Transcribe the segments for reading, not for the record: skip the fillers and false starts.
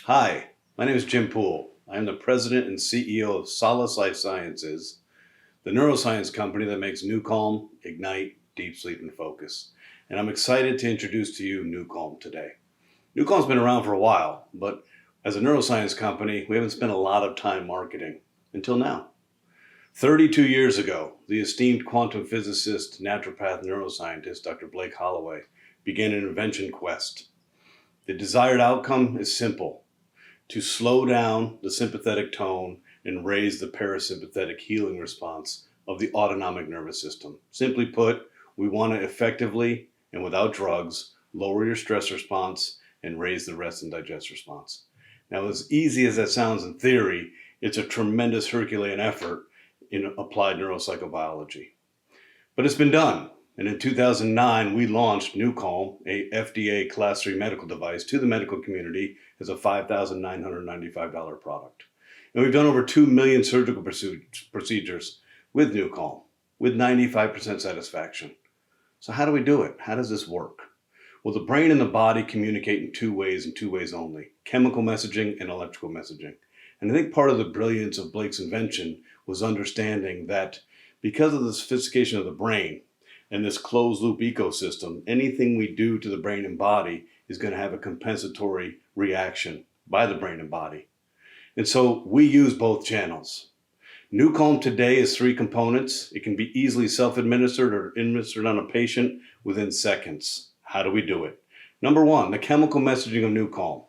Hi, my name is Jim Poole. I am the president and CEO of Solace Lifesciences, the neuroscience company that makes NuCalm, Ignite, Deep Sleep, and Focus. And I'm excited to introduce to you NuCalm today. NuCalm's been around for a while, but as a neuroscience company, we haven't spent a lot of time marketing until now. 32 years ago, the esteemed quantum physicist, naturopath, neuroscientist, Dr. Blake Holloway, began an invention quest. The desired outcome is simple: to slow down the sympathetic tone and raise the parasympathetic healing response of the autonomic nervous system. Simply put, we want to effectively and without drugs lower your stress response and raise the rest and digest response. Now, as easy as that sounds in theory, it's a tremendous Herculean effort in applied neuropsychobiology. But it's been done. And in 2009, we launched NuCalm, a FDA Class 3 medical device, to the medical community as a $5,995 product. And we've done over 2 million surgical procedures with NuCalm, with 95% satisfaction. So how do we do it? How does this work? Well, the brain and the body communicate in two ways and two ways only: chemical messaging and electrical messaging. And I think part of the brilliance of Blake's invention was understanding that because of the sophistication of the brain, and this closed loop ecosystem, anything we do to the brain and body is going to have a compensatory reaction by the brain and body. And so we use both channels. NuCalm today is 3 components. It can be easily self-administered or administered on a patient within seconds. How do we do it? Number 1, the chemical messaging of NuCalm.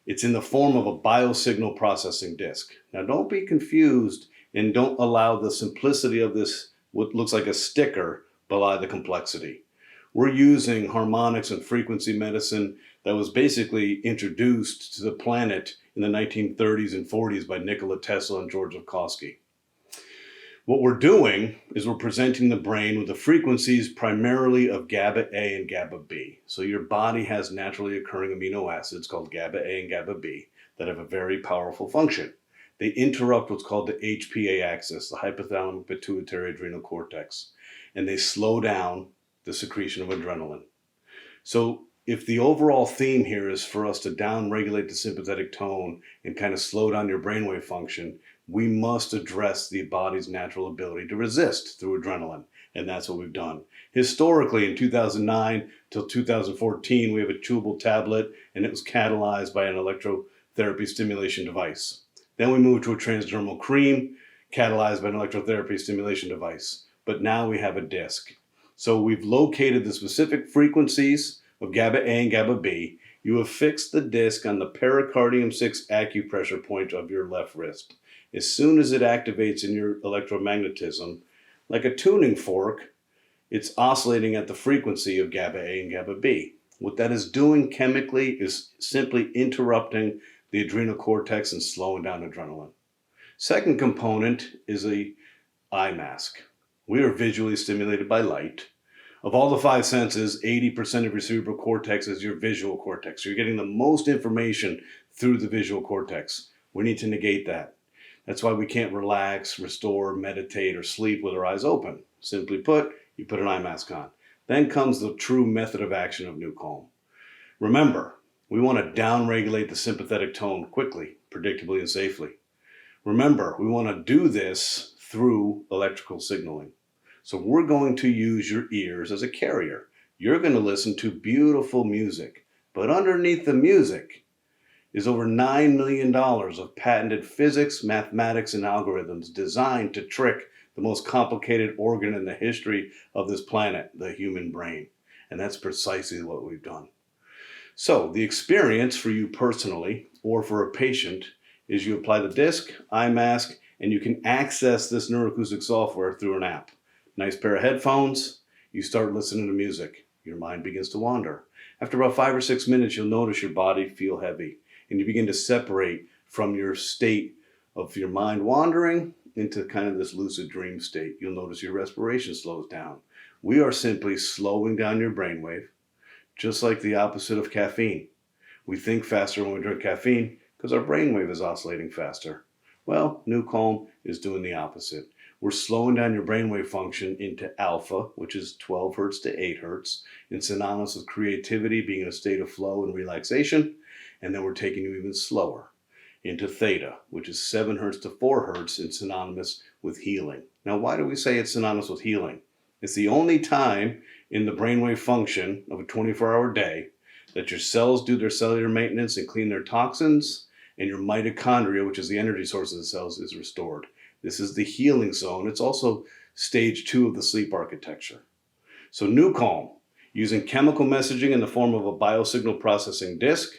It's in the form of a biosignal processing disc. Now, don't be confused and don't allow the simplicity of this, what looks like a sticker, belie the complexity. We're using harmonics and frequency medicine that was basically introduced to the planet in the 1930s and 40s by Nikola Tesla and George Lakhovsky. What we're doing is we're presenting the brain with the frequencies primarily of GABA A and GABA B. So your body has naturally occurring amino acids called GABA A and GABA B that have a very powerful function. They interrupt what's called the HPA axis, the hypothalamic pituitary adrenal cortex, and they slow down the secretion of adrenaline. So if the overall theme here is for us to down-regulate the sympathetic tone and kind of slow down your brainwave function, we must address the body's natural ability to resist through adrenaline, and that's what we've done. Historically, in 2009 till 2014, we have a chewable tablet, and it was catalyzed by an electrotherapy stimulation device. Then we moved to a transdermal cream, catalyzed by an electrotherapy stimulation device. But now we have a disc. So we've located the specific frequencies of GABA A and GABA B. You have fixed the disc on the pericardium 6 acupressure point of your left wrist. As soon as it activates in your electromagnetism, like a tuning fork, it's oscillating at the frequency of GABA A and GABA B. What that is doing chemically is simply interrupting the adrenal cortex and slowing down adrenaline. Second component is a eye mask. We are visually stimulated by light. Of all the 5 senses, 80% of your cerebral cortex is your visual cortex. So you're getting the most information through the visual cortex. We need to negate that. That's why we can't relax, restore, meditate, or sleep with our eyes open. Simply put, you put an eye mask on. Then comes the true method of action of NuCalm. Remember, we want to down-regulate the sympathetic tone quickly, predictably, and safely. Remember, we want to do this through electrical signaling. So we're going to use your ears as a carrier. You're going to listen to beautiful music, but underneath the music is over $9 million of patented physics, mathematics, and algorithms designed to trick the most complicated organ in the history of this planet, the human brain. And that's precisely what we've done. So the experience for you personally or for a patient is you apply the disc, eye mask, and you can access this neuroacoustic software through an app. Nice pair of headphones, you start listening to music. Your mind begins to wander. After about 5 or 6 minutes, you'll notice your body feel heavy, and you begin to separate from your state of your mind wandering into kind of this lucid dream state. You'll notice your respiration slows down. We are simply slowing down your brainwave, just like the opposite of caffeine. We think faster when we drink caffeine because our brainwave is oscillating faster. Well, NuCalm is doing the opposite. We're slowing down your brainwave function into alpha, which is 12 hertz to 8 hertz, and synonymous with creativity, being in a state of flow and relaxation. And then we're taking you even slower into theta, which is 7 hertz to 4 hertz, and synonymous with healing. Now, why do we say it's synonymous with healing? It's the only time in the brainwave function of a 24-hour day that your cells do their cellular maintenance and clean their toxins, and your mitochondria, which is the energy source of the cells, is restored. This is the healing zone. It's also stage 2 of the sleep architecture. So NuCalm, using chemical messaging in the form of a biosignal processing disc,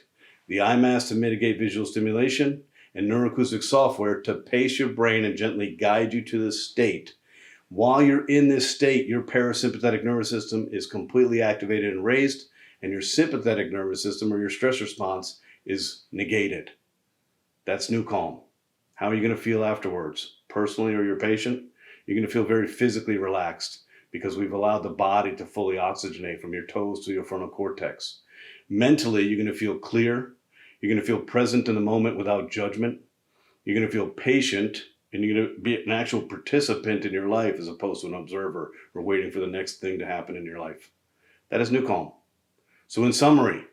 the iMass to mitigate visual stimulation, and neuroacoustic software to pace your brain and gently guide you to this state. While you're in this state, your parasympathetic nervous system is completely activated and raised, and your sympathetic nervous system, or your stress response, is negated. That's NuCalm. How are you going to feel afterwards? Personally, or your patient? You're going to feel very physically relaxed because we've allowed the body to fully oxygenate from your toes to your frontal cortex. Mentally, you're going to feel clear. You're going to feel present in the moment without judgment. You're going to feel patient, and you're going to be an actual participant in your life as opposed to an observer or waiting for the next thing to happen in your life. That is NuCalm. So in summary,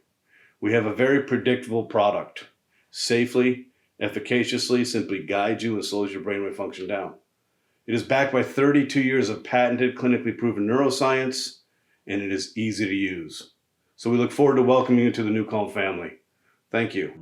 we have a very predictable product. Safely, efficaciously, simply guides you and slows your brainwave function down. It is backed by 32 years of patented, clinically proven neuroscience, and it is easy to use. So we look forward to welcoming you to the NuCalm family. Thank you.